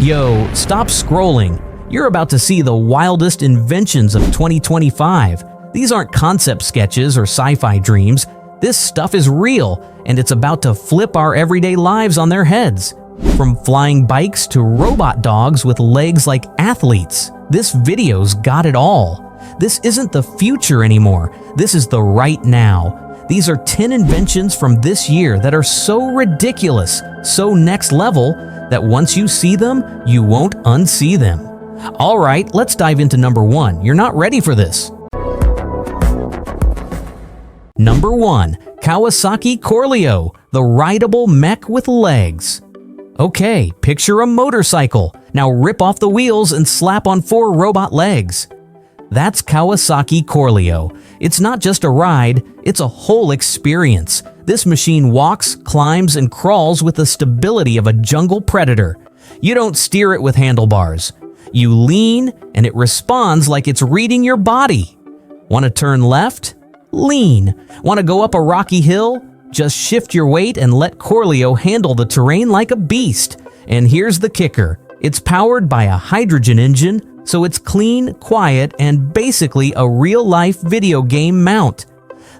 Yo, stop scrolling. You're about to see the wildest inventions of 2025. These aren't concept sketches or sci-fi dreams. This stuff is real, and it's about to flip our everyday lives on their heads. From flying bikes to robot dogs with legs like athletes, this video's got it all. This isn't the future anymore. This is the right now. These are 10 inventions from this year that are so ridiculous, so next level, that once you see them, you won't unsee them. All right, let's dive into number 1. You're not ready for this. Number 1. Kawasaki Corleo, the rideable mech with legs. Okay, picture a motorcycle. Now rip off the wheels and slap on 4 robot legs. That's Kawasaki Corleo. It's not just a ride, it's a whole experience. This machine walks, climbs, and crawls with the stability of a jungle predator. You don't steer it with handlebars. You lean, and it responds like it's reading your body. Want to turn left? Lean. Want to go up a rocky hill? Just shift your weight and let Corleo handle the terrain like a beast. And here's the kicker. It's powered by a hydrogen engine, so it's clean, quiet, and basically a real-life video game mount.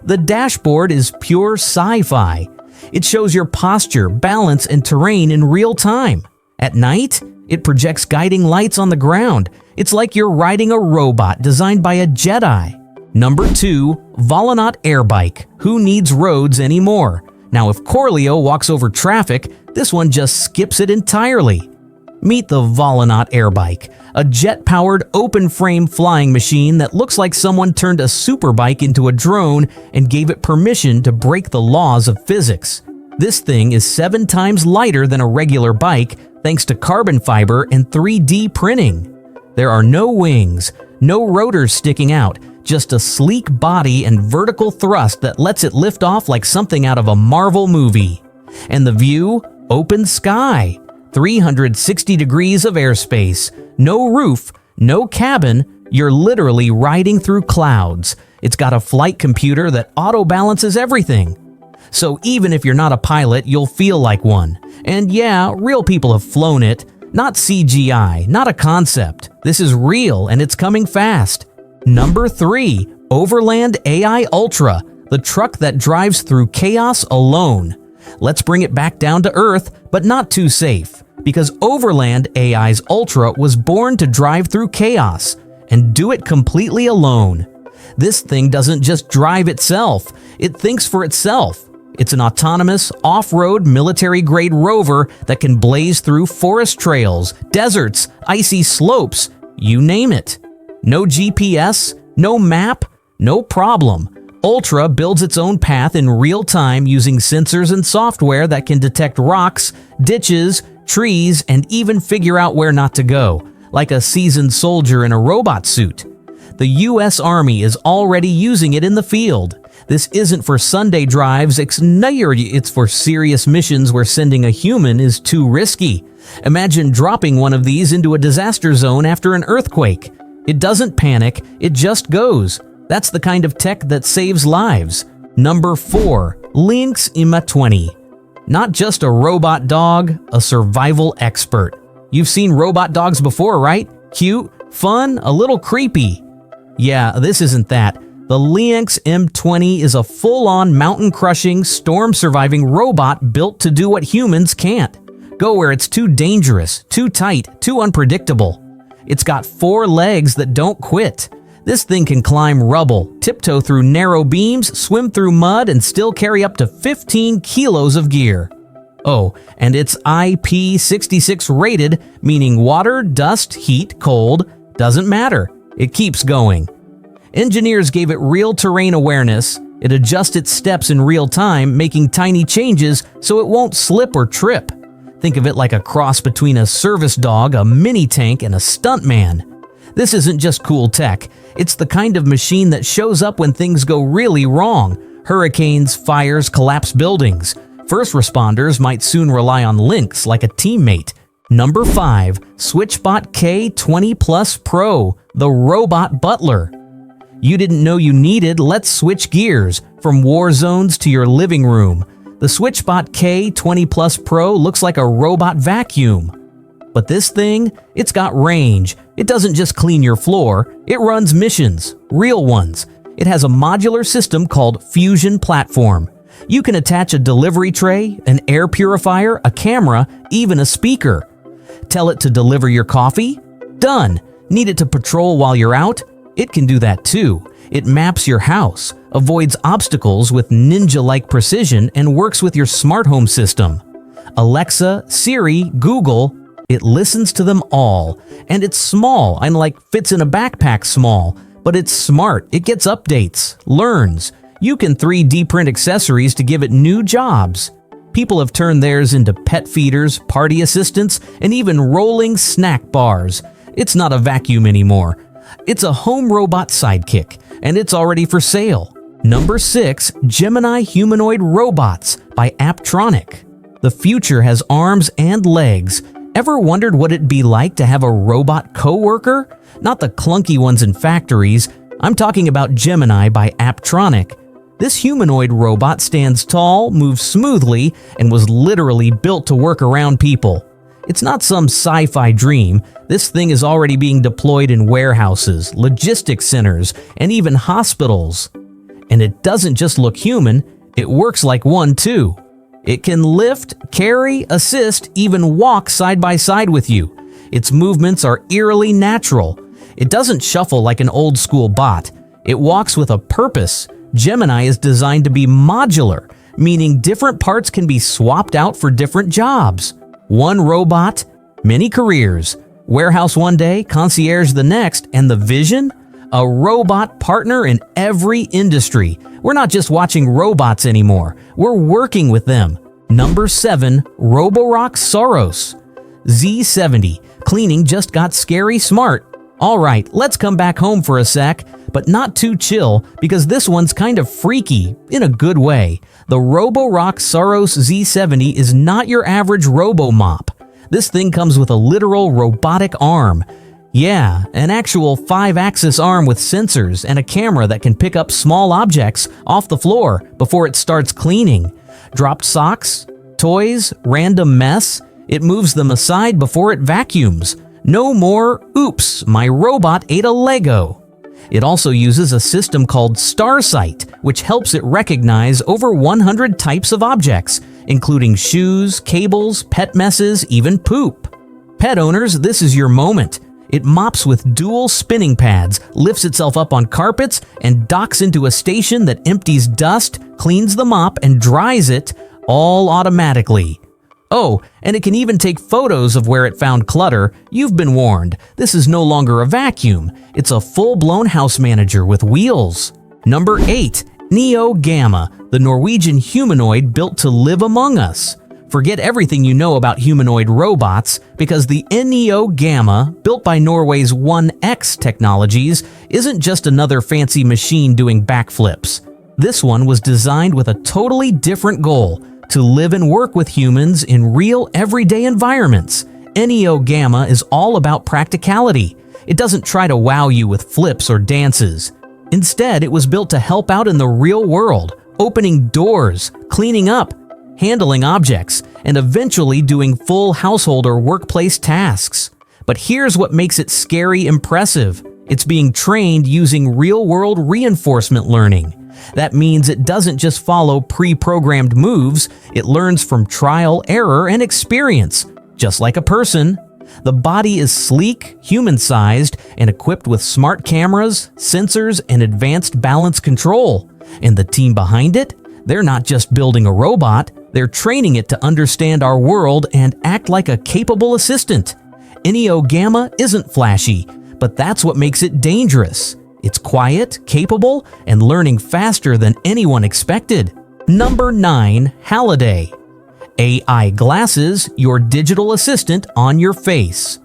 The dashboard is pure sci-fi. It shows your posture, balance, and terrain in real time. At night, it projects guiding lights on the ground. It's like you're riding a robot designed by a Jedi. Number 2, Volonaut Airbike. Who needs roads anymore? Now, if Corleo walks over traffic, this one just skips it entirely. Meet the Volonaut Airbike, a jet-powered open-frame flying machine that looks like someone turned a superbike into a drone and gave it permission to break the laws of physics. This thing is 7 times lighter than a regular bike thanks to carbon fiber and 3D printing. There are no wings, no rotors sticking out, just a sleek body and vertical thrust that lets it lift off like something out of a Marvel movie. And the view? Open sky. 360 degrees of airspace, no roof, no cabin, you're literally riding through clouds. It's got a flight computer that auto-balances everything. So even if you're not a pilot, you'll feel like one. And yeah, real people have flown it. Not CGI, not a concept. This is real and it's coming fast. Number 3, Overland AI Ultra, the truck that drives through chaos alone. Let's bring it back down to earth, but not too safe. Because Overland AI's Ultra was born to drive through chaos and do it completely alone. This thing doesn't just drive itself, it thinks for itself. It's an autonomous, off-road, military-grade rover that can blaze through forest trails, deserts, icy slopes, you name it. No GPS, no map, no problem. Ultra builds its own path in real time using sensors and software that can detect rocks, ditches, trees, and even figure out where not to go, like a seasoned soldier in a robot suit. The US Army is already using it in the field. This isn't for Sunday drives, it's for serious missions where sending a human is too risky. Imagine dropping one of these into a disaster zone after an earthquake. It doesn't panic, it just goes. That's the kind of tech that saves lives. Number 4, LENX Imma20. Not just a robot dog, a survival expert. You've seen robot dogs before, right? Cute, fun, a little creepy. Yeah, this isn't that. The LENX Imma20 is a full-on mountain-crushing, storm-surviving robot built to do what humans can't. Go where it's too dangerous, too tight, too unpredictable. It's got 4 legs that don't quit. This thing can climb rubble, tiptoe through narrow beams, swim through mud, and still carry up to 15 kilos of gear. Oh, and it's IP66 rated, meaning water, dust, heat, cold, doesn't matter. It keeps going. Engineers gave it real terrain awareness. It adjusts its steps in real time, making tiny changes so it won't slip or trip. Think of it like a cross between a service dog, a mini tank, and a stuntman. This isn't just cool tech. It's the kind of machine that shows up when things go really wrong. Hurricanes, fires, collapsed buildings. First responders might soon rely on LENX like a teammate. Number 5, Switchbot K20 Pro, the robot butler. You didn't know you needed, let's switch gears, from war zones to your living room. The Switchbot K20 Pro looks like a robot vacuum. But this thing, it's got range. It doesn't just clean your floor, it runs missions, real ones. It has a modular system called Fusion Platform. You can attach a delivery tray, an air purifier, a camera, even a speaker. Tell it to deliver your coffee? Done. Need it to patrol while you're out? It can do that too. It maps your house, avoids obstacles with ninja-like precision, and works with your smart home system. Alexa, Siri, Google, it listens to them all. And it's small, and like fits in a backpack small. But it's smart, it gets updates, learns. You can 3D print accessories to give it new jobs. People have turned theirs into pet feeders, party assistants, and even rolling snack bars. It's not a vacuum anymore. It's a home robot sidekick, and it's already for sale. Number 6, Gemini Humanoid Robots by Apptronik. The future has arms and legs. Ever wondered what it'd be like to have a robot coworker? Not the clunky ones in factories. I'm talking about Gemini by Apptronik. This humanoid robot stands tall, moves smoothly, and was literally built to work around people. It's not some sci-fi dream. This thing is already being deployed in warehouses, logistics centers, and even hospitals. And it doesn't just look human, it works like one too. It can lift, carry, assist, even walk side by side with you. Its movements are eerily natural. It doesn't shuffle like an old-school bot. It walks with a purpose. Gemini is designed to be modular, meaning different parts can be swapped out for different jobs. One robot, many careers. Warehouse one day, concierge the next, and the vision? A robot partner in every industry. We're not just watching robots anymore, we're working with them. Number 7, Roborock Soros Z70. Cleaning just got scary smart. Alright, let's come back home for a sec, but not too chill because this one's kind of freaky in a good way. The Roborock Soros Z70 is not your average robo-mop. This thing comes with a literal robotic arm. Yeah, an actual 5-axis arm with sensors and a camera that can pick up small objects off the floor before it starts cleaning. Dropped socks, toys, random mess, it moves them aside before it vacuums. No more, oops, my robot ate a Lego. It also uses a system called Starsight, which helps it recognize over 100 types of objects, including shoes, cables, pet messes, even poop. Pet owners, this is your moment. It mops with dual spinning pads, lifts itself up on carpets, and docks into a station that empties dust, cleans the mop, and dries it, all automatically. Oh, and it can even take photos of where it found clutter. You've been warned. This is no longer a vacuum. It's a full-blown house manager with wheels. Number 8, Neo Gamma, the Norwegian humanoid built to live among us. Forget everything you know about humanoid robots, because the Neo Gamma, built by Norway's 1X Technologies, isn't just another fancy machine doing backflips. This one was designed with a totally different goal: to live and work with humans in real, everyday environments. Neo Gamma is all about practicality. It doesn't try to wow you with flips or dances. Instead, it was built to help out in the real world, opening doors, cleaning up, handling objects, and eventually doing full household or workplace tasks. But here's what makes it scary impressive. It's being trained using real-world reinforcement learning. That means it doesn't just follow pre-programmed moves, it learns from trial, error, and experience, just like a person. The body is sleek, human-sized, and equipped with smart cameras, sensors, and advanced balance control. And the team behind it? They're not just building a robot, they're training it to understand our world and act like a capable assistant. Neo Gamma isn't flashy, but that's what makes it dangerous. It's quiet, capable, and learning faster than anyone expected. Number 9, Halliday. AI glasses, your digital assistant on your face.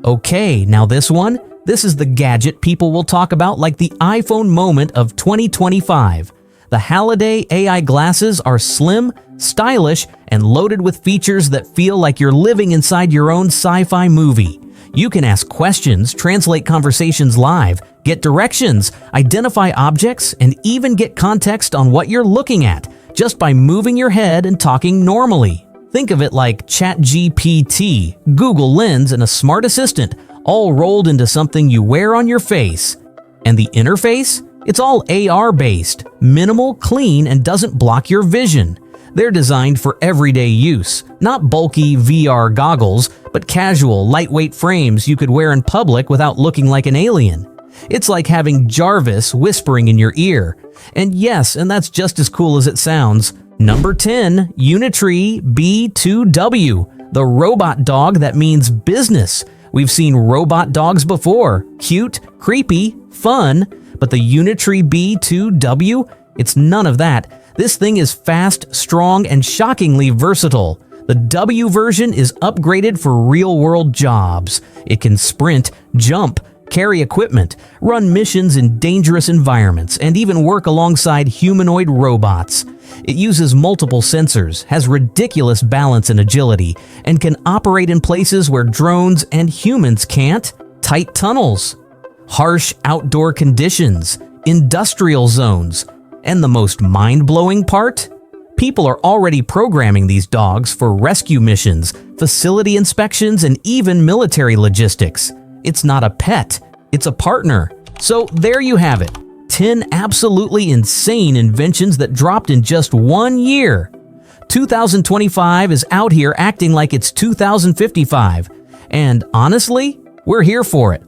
Okay, now this is the gadget people will talk about like the iPhone moment of 2025. The Halliday AI glasses are slim, stylish, and loaded with features that feel like you're living inside your own sci-fi movie. You can ask questions, translate conversations live, get directions, identify objects, and even get context on what you're looking at just by moving your head and talking normally. Think of it like ChatGPT, Google Lens, and a smart assistant, all rolled into something you wear on your face. And the interface? It's all AR-based, minimal, clean, and doesn't block your vision. They're designed for everyday use, not bulky VR goggles, but casual, lightweight frames you could wear in public without looking like an alien. It's like having Jarvis whispering in your ear. And yes, and that's just as cool as it sounds. Number 10, Unitry B2W, the robot dog that means business. We've seen robot dogs before, cute, creepy, fun, but the Unitry B2W, it's none of that. This thing is fast, strong, and shockingly versatile. The W version is upgraded for real-world jobs. It can sprint, jump, carry equipment, run missions in dangerous environments, and even work alongside humanoid robots. It uses multiple sensors, has ridiculous balance and agility, and can operate in places where drones and humans can't. Tight tunnels, harsh outdoor conditions, industrial zones, and the most mind-blowing part? People are already programming these dogs for rescue missions, facility inspections, and even military logistics. It's not a pet, it's a partner. So there you have it, 10 absolutely insane inventions that dropped in just 1 year. 2025 is out here acting like it's 2055. And honestly, we're here for it.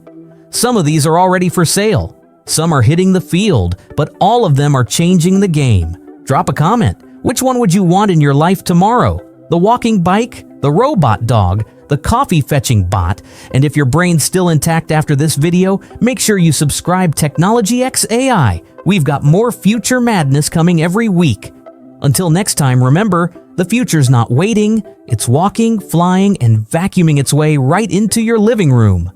Some of these are already for sale. Some are hitting the field, but all of them are changing the game. Drop a comment. Which one would you want in your life tomorrow? The walking bike? The robot dog? The coffee fetching bot? And if your brain's still intact after this video, make sure you subscribe Technology X AI. We've got more future madness coming every week. Until next time, remember, the future's not waiting. It's walking, flying, and vacuuming its way right into your living room.